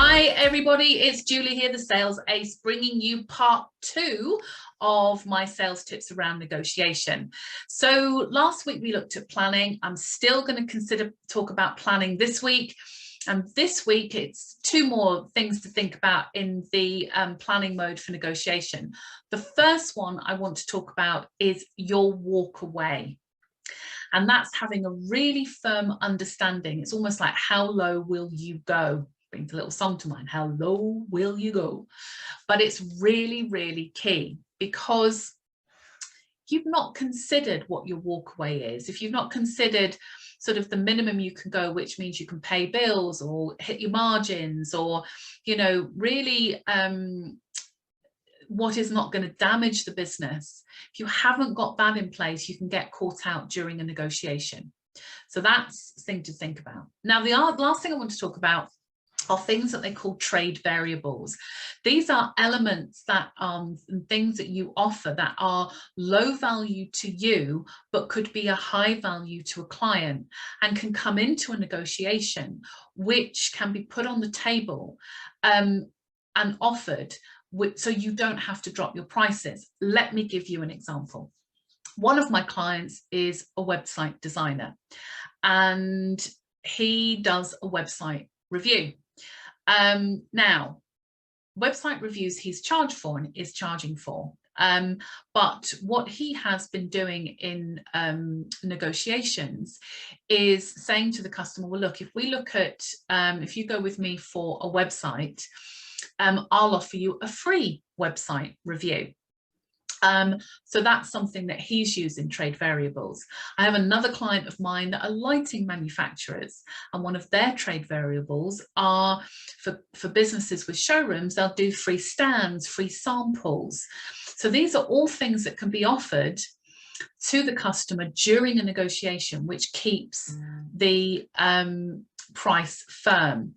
Hi everybody, it's Julie here, the Sales Ace, bringing you part 2 of my sales tips around negotiation. So last week we looked at planning. I'm still going to talk about planning this week. And this week it's 2 more things to think about in the planning mode for negotiation. The first one I want to talk about is your walk away. And that's having a really firm understanding. It's almost like, how low will you go? Brings a little song to mind, how low will you go? But it's really, really key, because you've not considered what your walkaway is. If you've not considered sort of the minimum you can go, which means you can pay bills or hit your margins, or, you know, really what is not going to damage the business. If you haven't got that in place, you can get caught out during a negotiation. So that's the thing to think about. Now, the last thing I want to talk about are things that they call trade variables. These are elements that things that you offer that are low value to you, but could be a high value to a client, and can come into a negotiation, which can be put on the table and offered, so you don't have to drop your prices. Let me give you an example. One of my clients is a website designer, and he does a website review. Now, website reviews he's charged for and is charging for. But what he has been doing in negotiations is saying to the customer, well, look, if we look at, if you go with me for a website, I'll offer you a free website review. So that's something that he's using trade variables. I have another client of mine that are lighting manufacturers, and one of their trade variables are for businesses with showrooms, they'll do free stands, free samples. So these are all things that can be offered to the customer during a negotiation, which keeps the price firm.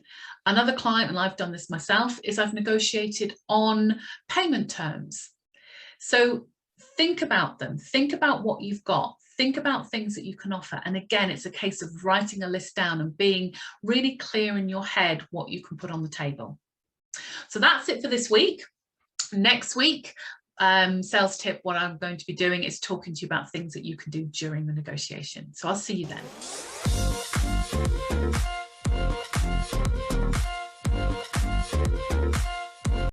Another client, and I've done this myself, is I've negotiated on payment terms. So think about them, think about what you've got, think about things that you can offer. And again, it's a case of writing a list down and being really clear in your head what you can put on the table. So that's it for this week. Next week, sales tip, what I'm going to be doing is talking to you about things that you can do during the negotiation. So I'll see you then.